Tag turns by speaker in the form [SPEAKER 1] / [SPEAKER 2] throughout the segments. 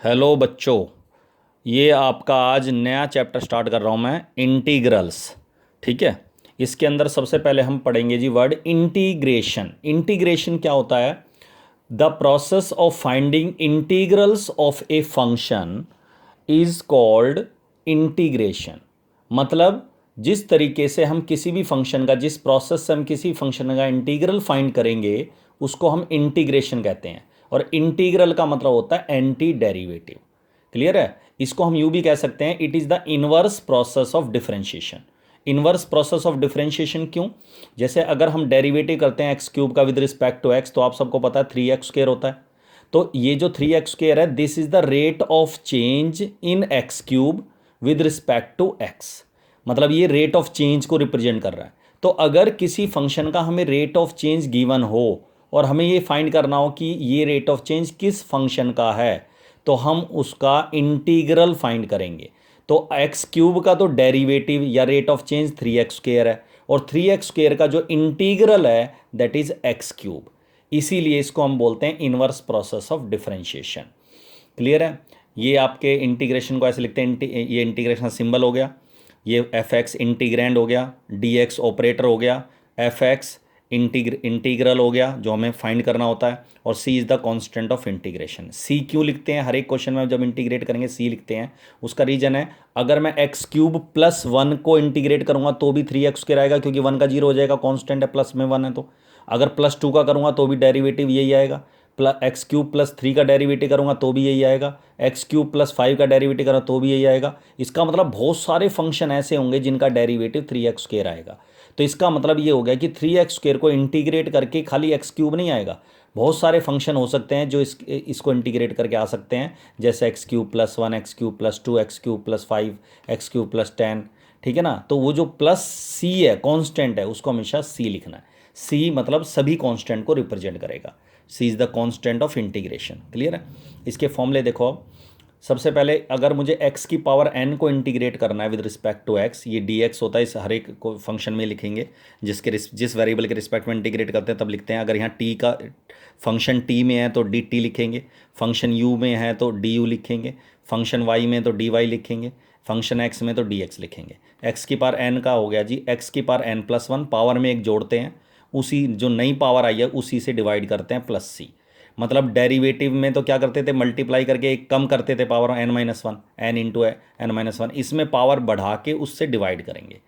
[SPEAKER 1] Hello बच्चों। ये आपका आज नया चैप्टर स्टार्ट कर रहा हूँ मैं, इंटीग्रल्स। ठीक है। इसके अंदर सबसे पहले हम पढ़ेंगे जी वर्ड इंटीग्रेशन। इंटीग्रेशन क्या होता है? The process of finding integrals of a function is called integration. मतलब जिस तरीके से हम किसी भी फंक्शन का, जिस प्रोसेस से हम किसी फंक्शन का इंटीग्रल फाइंड करेंगे उसको हम इंटीग्रेशन कहते हैं। और इंटीग्रल का मतलब होता है एंटी डेरिवेटिव। क्लियर है? इसको हम यूं भी कह सकते हैं, it is the inverse process of differentiation. Inverse process of differentiation क्यों? जैसे अगर हम डेरिवेटिव करते हैं एक्स क्यूब का विद रिस्पेक्ट टू एक्स, तो आप सबको पता है 3x² होता है। तो ये जो 3x² है, this is the rate of change in x cube with respect to x. मतलब ये रेट ऑफ चेंज को रिप्रेजेंट कर रहा है। तो अगर किसी फंक्शन का हमें रेट ऑफ चेंज गिवन हो और हमें ये फाइंड करना हो कि ये रेट ऑफ चेंज किस फंक्शन का है, तो हम उसका इंटीग्रल फाइंड करेंगे। तो एक्स क्यूब का तो डेरिवेटिव या रेट ऑफ चेंज 3x² है, और 3x² का जो इंटीग्रल है दैट इज एक्स क्यूब। इसीलिए इसको हम बोलते हैं inverse process of differentiation. Clear है? ये आपके इंटीग्रेशन को ऐसे लिखते हैं, ये इंटीग्रेशन सिंबल हो गया, ये एफ एक्स इंटीग्रैंड हो गया, डी एक्स ऑपरेटर हो गया, एफ एक्स इंटीग्रल हो गया जो हमें फाइंड करना होता है, और C is the constant of integration. C क्यों लिखते हैं? हर एक क्वेश्चन में जब इंटीग्रेट करेंगे सी लिखते हैं। उसका रीजन है, अगर मैं एक्स क्यूब प्लस 1 को इंटीग्रेट करूंगा तो भी 3x² आएगा, क्योंकि 1 का 0 हो जाएगा, कांस्टेंट है, प्लस में 1 है। तो अगर प्लस 2 का करूंगा तो भी डेरिवेटिव यही आएगा। एक्स क्यूब प्लस 3 का डेरिवेटिव करूंगा तो भी यही आएगा। एक्स क्यूब प्लस 5 का डेरिवेटिव करूँगा तो भी यही आएगा। इसका मतलब बहुत सारे फंक्शन ऐसे होंगे जिनका डेरिवेटिव 3x² आएगा। तो इसका मतलब ये हो गया कि 3x² को इंटीग्रेट करके खाली एक्स क्यूब नहीं आएगा, बहुत सारे फंक्शन हो सकते हैं जो इसको इंटीग्रेट करके आ सकते हैं, जैसे x cube plus 1, x cube plus 2, x cube plus 5, x cube plus 10। ठीक है ना? तो वो जो प्लस सी है, कांस्टेंट है, उसको हमेशा सी लिखना है। सी मतलब सभी कांस्टेंट को रिप्रेजेंट करेगा। C is the constant of integration. Clear है? इसके फॉर्मूले देखो अब। सबसे पहले अगर मुझे x की पावर n को इंटीग्रेट करना है विद रिस्पेक्ट टू x, ये dx होता है, इस हर एक को फंक्शन में लिखेंगे जिस वेरिएबल के रिस्पेक्ट में इंटीग्रेट करते हैं तब लिखते हैं। अगर यहाँ t का फंक्शन t में है तो dt लिखेंगे, फंक्शन u में है तो du लिखेंगे, फंक्शन y में तो dy लिखेंगे, फंक्शन x में तो dx लिखेंगे। x की पावर n का हो गया जी, x की पावर n+1, पावर में एक जोड़ते हैं, उसी जो नई पावर आई है उसी से डिवाइड करते हैं प्लस सी। मतलब डेरिवेटिव में तो क्या करते थे, मल्टीप्लाई करके एक कम करते थे power n-1, n into n-1। इसमें पावर बढ़ा के उससे डिवाइड करेंगे।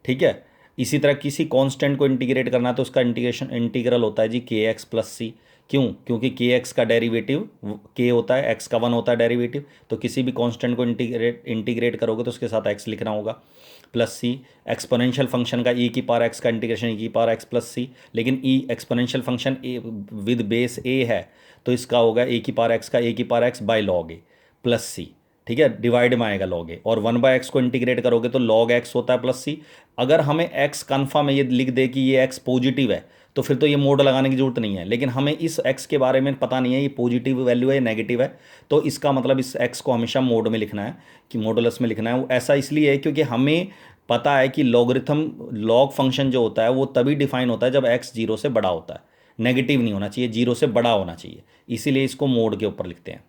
[SPEAKER 1] ठीक है? इसी तरह किसी कांस्टेंट को इंटीग्रेट करना है तो उसका इंटीग्रल होता है जी kx प्लस सी। क्यों? क्योंकि kx का डेरिवेटिव k होता है, x का 1 होता है डेरिवेटिव, तो किसी भी कांस्टेंट को इंटीग्रेट करोगे तो उसके साथ x लिखना होगा प्लस सी। एक्सपोनेंशियल फंक्शन का e की पावर x का इंटीग्रेशन e की पावर x प्लस सी, लेकिन e exponential function with base a है, तो इसका होगा a की पावर x का a की power x by log a plus C. ठीक है? डिवाइड में आएगा लॉग ए, और 1/x को इंटीग्रेट करोगे तो लॉग x होता है प्लस सी। अगर हमें x कन्फर्म है, ये लिख दे कि ये x पॉजिटिव है, तो फिर तो ये मोड लगाने की जरूरत नहीं है। लेकिन हमें इस x के बारे में पता नहीं है ये पॉजिटिव वैल्यू है या नेगेटिव है, तो इसका मतलब इस x को हमेशा मोड में लिखना है, कि मॉडुलस में लिखना है। वो ऐसा इसलिए है क्योंकि हमें पता है कि लॉगरिथम लॉग फंक्शन जो होता है वो तभी डिफाइन होता है जब x 0 से बड़ा होता है, नेगेटिव नहीं होना चाहिए, 0 से बड़ा होना चाहिए, इसीलिए इसको मोड के ऊपर लिखते हैं।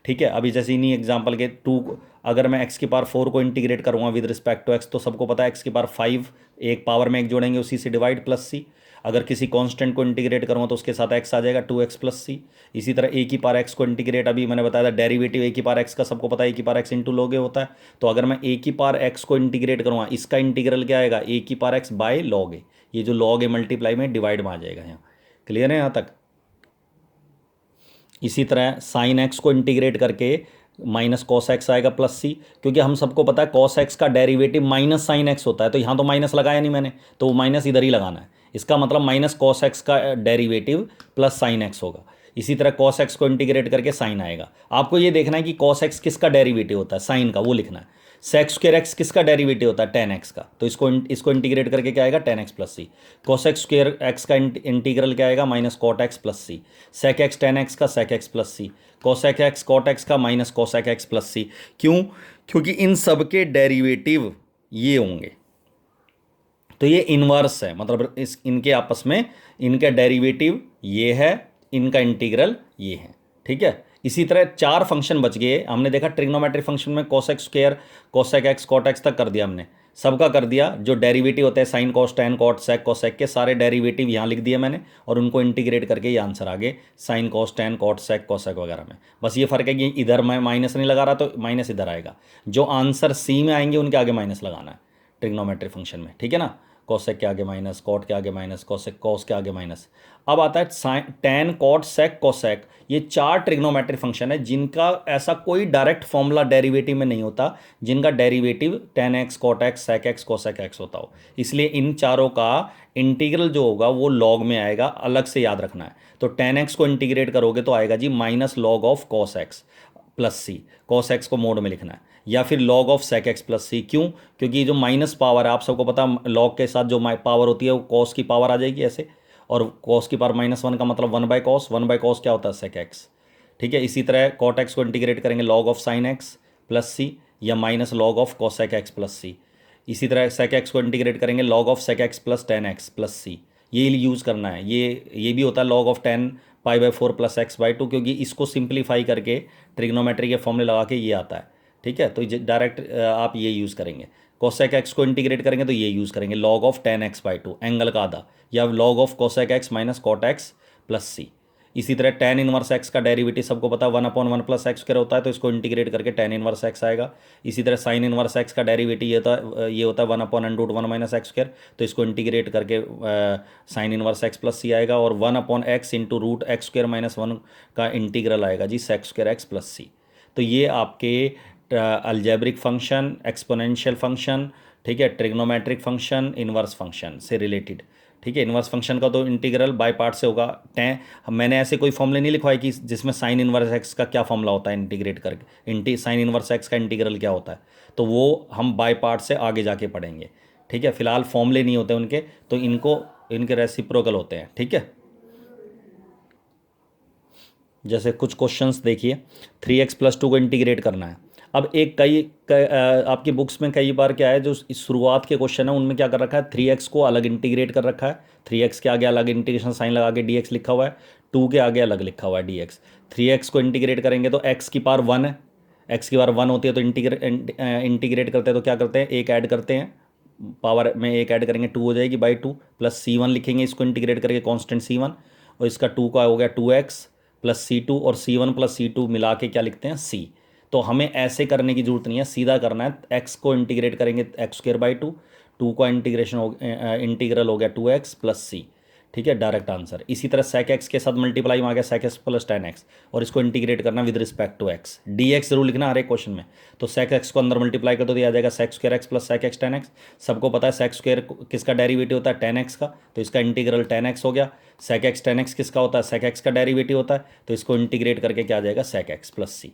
[SPEAKER 1] ठीक है? अभी जैसे इन्हीं एग्जांपल के 2, अगर मैं x की पावर 4 को इंटीग्रेट करूँगा विद रिस्पेक्ट टू x, तो सबको पता है x की पावर 5, एक पावर में एक जोड़ेंगे उसी से डिवाइड प्लस सी। अगर किसी कांस्टेंट को इंटीग्रेट करूँगा तो उसके साथ x आ जाएगा 2x प्लस सी। इसी तरह a की पावर x को इंटीग्रेट, अभी मैंने बताया था डेरिवेटिव a की पावर x का सबको पता है, a की power x into log a होता है। तो अगर मैं a की पावर x को इंटीग्रेट करूँगा, इसका इंटीग्रल क्या आएगा, a की power x by log a। ये जो log a मल्टीप्लाई में डिवाइड में आ जाएगा यहाँ। क्लियर है यहाँ तक? इसी तरह साइन एक्स को इंटीग्रेट करके माइनस कॉस एक्स आएगा प्लस सी, क्योंकि हम सबको पता है कॉस एक्स का डेरिवेटिव माइनस साइन एक्स होता है, तो यहाँ तो माइनस लगाया नहीं मैंने, तो वो माइनस इधर ही लगाना है। इसका मतलब माइनस कॉस एक्स का डेरिवेटिव प्लस साइन एक्स होगा। इसी तरह कॉस एक्स को इंटीग्रेट करके साइन आएगा। आपको ये देखना है कि कॉस एक्स किसका डेरिवेटिव होता है, साइन का, वो लिखना है। सेक्स स्क्वायर एक्स किसका डेरिवेटिव होता है, टेन एक्स का, तो इसको इंटीग्रेट करके क्या आएगा, 10x प्लस सी। कोसेक स्क्वायर एक्स का इंटीग्रल क्या आएगा, माइनस कॉट एक्स प्लस सी। सेक एक्स 10x का सेक एक्स प्लस सी। कोसेक एक्स कॉट एक्स का minus cosec x plus C. क्यों? क्योंकि इन सब के डेरिवेटिव ये होंगे, तो ये इनवर्स है, मतलब इनके आपस में इनका डेरिवेटिव ये है, इनका इंटीग्रल ये है। ठीक है। इसी तरह 4 फंक्शन बच गए। हमने देखा ट्रिग्नोमेट्रिक फंक्शन में cosec square, cosec x, cot x तक कर दिया हमने, सबका कर दिया। जो डेरिवेटिव होते हैं sine cos tan cot sec cosec के, सारे डेरिवेटिव यहाँ लिख दिए मैंने और उनको इंटीग्रेट करके ये आंसर आ गए sine cos tan cot sec cosec वगैरह में। बस ये फर्क है कि इधर मैं माइनस नहीं लगा रहा तो माइनस इधर आएगा। जो आंसर सी में आएंगे उनके आगे माइनस लगाना है ट्रिग्नोमेट्रिक फंक्शन में, ठीक है ना। कोसेक के आगे माइनस, कॉट के आगे माइनस, कोसेक कॉस के आगे माइनस। अब आता है sine tan cot sec cosec. ये 4 ट्रिग्नोमेट्रिक फंक्शन है जिनका ऐसा कोई डायरेक्ट फॉर्मूला डेरिवेटिव में नहीं होता, जिनका derivative tan x, cot x, sec x, cosec x होता हो। इसलिए इन चारों का इंटीग्रल जो होगा वो लॉग में आएगा, अलग से याद रखना है। तो टैन एक्स को इंटीग्रेट करोगे तो आएगा जी minus log of cos x plus C, cos x को मोड में लिखना है, या फिर log of sec x plus C. क्यों? क्योंकि जो माइनस पावर है, आप सबको पता, लॉग के साथ जो पावर होती है वो कॉस की पावर आ जाएगी ऐसे, और कॉस की पावर -1 का मतलब 1/cos, 1/cos क्या होता है सेक एक्स, ठीक है। इसी तरह कॉट एक्स को इंटीग्रेट करेंगे log of sine x plus C या minus log of cosec x plus C. इसी तरह सेक एक्स को इंटीग्रेट करेंगे log of sec x plus tan x plus C. ये यूज़ करना है। ये भी होता है लॉग ऑफ 10π/4 + x/2, क्योंकि इसको सिंप्लीफाई करके ट्रिग्नोमेट्री के फॉर्मूले लगा के ये आता है, ठीक है। तो डायरेक्ट आप ये यूज़ करेंगे। कोसेक एक्स को इंटीग्रेट करेंगे तो ये यूज़ करेंगे लॉग ऑफ 10x/2 एंगल का आधा, या log of cosec x minus cot x plus C. इसी तरह tan इनवर्स एक्स का डेरिवेटिव सबको पता है 1/1 + x² होता है, तो इसको इंटीग्रेट करके tan इनवर्स एक्स आएगा। इसी तरह साइन इनवर्स एक्स का डेरिवेटिव ये होता है 1/√1 - x², तो इसको इंटीग्रेट करके साइन इनवर्स एक्स प्लस सी आएगा। और 1/x × √x² - 1 का इंटीग्रल आएगा जी sec² x प्लस सी। तो ये आपके अलजेब्रिक फंक्शन, एक्सपोनेंशियल फंक्शन, ठीक है, ट्रिग्नोमेट्रिक फंक्शन, इनवर्स फंक्शन से रिलेटेड, ठीक है। इनवर्स फंक्शन का तो इंटीग्रल बाय पार्ट से होगा। मैंने ऐसे कोई फॉर्मूले नहीं लिखवाए कि जिसमें साइन इनवर्स एक्स का क्या फॉर्मूला होता है इंटीग्रेट करके, साइन इनवर्स एक्स का इंटीग्रल क्या होता है, तो वो हम बाय पार्ट से आगे जाके पढ़ेंगे, ठीक है। फिलहाल फॉर्मूले नहीं होते उनके, तो इनके रेसिप्रोकल होते हैं, ठीक है। जैसे कुछ क्वेश्चंस देखिए, 3x + 2 को इंटीग्रेट करना है। अब आपकी बुक्स में कई बार क्या है, जो शुरुआत के क्वेश्चन है उनमें क्या कर रखा है, 3x को अलग इंटीग्रेट कर रखा है, 3x के आगे अलग इंटीग्रेशन साइन लगा के dx लिखा हुआ है, 2 के आगे अलग लिखा हुआ है dx। 3x को इंटीग्रेट करेंगे तो x की पावर 1 है, x की पावर 1 होती है, तो इंटीग्रेट करते हैं तो क्या करते हैं, एक ऐड करते हैं, पावर में एक ऐड करेंगे 2 हो जाएगी /2 प्लस c1 लिखेंगे इसको इंटीग्रेट करके कांस्टेंट c1, और इसका 2 का हो गया 2x प्लस c2, और c1 प्लस c2 मिला के क्या लिखते हैं c। तो हमें ऐसे करने की जरूरत नहीं है, सीधा करना है। x को इंटीग्रेट करेंगे x² 2 का इंटीग्रल हो गया 2x प्लस c, ठीक है, डायरेक्ट आंसर। इसी तरह sec x के साथ मल्टीप्लाई में आ गया sec x plus tan x, और इसको इंटीग्रेट करना with respect to x, dx जरूर लिखना हर एक क्वेश्चन में। तो sec x को अंदर मल्टीप्लाई कर दो तो आ जाएगा sec² x plus sec x tan x। सबको पता है sec² किसका डेरिवेटिव होता है, tan x का, तो इसका इंटीग्रल tan x हो गया। sec x tan x किसका होता है, sec x का डेरिवेटिव होता है, तो इसको इंटीग्रेट करके क्या आ जाएगा sec x plus c।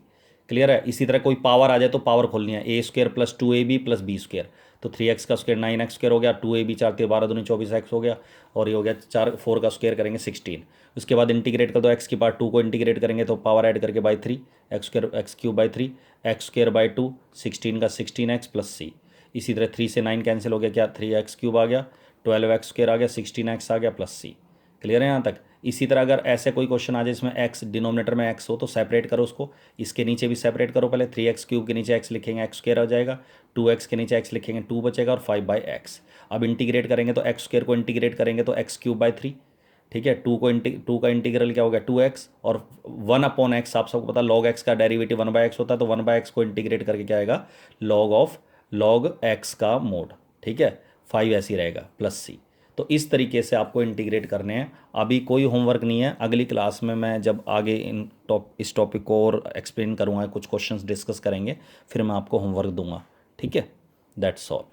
[SPEAKER 1] Clear है। इसी तरह कोई पावर आ जाए तो पावर खोलनी है, a² + 2ab + b², तो 3x का स्क्वायर 9x² हो गया, 2ab 4 × 12 = 24x हो गया, और ये हो गया 4 का स्क्वायर करेंगे 16। उसके बाद इंटीग्रेट कर दो, x की पावर 2 को इंटीग्रेट करेंगे तो पावर ऐड करके /3, x³ 3 x² 2 16 का 16x प्लस c। इसी तरह 3 से 9 कैंसिल हो गया, क्या 3x³ आ गया, 12x² आ गया, 16x आ गया प्लस c। क्लियर है यहाँ तक। इसी तरह अगर ऐसे कोई क्वेश्चन आ जाए इसमें x डिनोमिनेटर में x हो तो सेपरेट करो उसको, इसके नीचे भी सेपरेट करो। पहले 3x³ के नीचे x लिखेंगे x² आ जाएगा, 2x के नीचे x लिखेंगे 2 बचेगा, और 5/x। अब इंटीग्रेट करेंगे तो x² को इंटीग्रेट करेंगे तो x³ 3, ठीक है। 2 का इंटीग्रल क्या हो गया 2x, और 1/x आप सबको पता log x का डेरिवेटिव 1/x होता है, तो 1/x को इंटीग्रेट करके क्या आएगा log x का मोड, ठीक है, 5 ऐसी रहेगा प्लस c। तो इस तरीके से आपको इंटीग्रेट करने हैं। अभी कोई होमवर्क नहीं है, अगली क्लास में मैं जब आगे इस टॉपिक को और एक्सप्लेन करूँगा, कुछ क्वेश्चंस डिस्कस करेंगे, फिर मैं आपको होमवर्क दूंगा, ठीक है। That's all.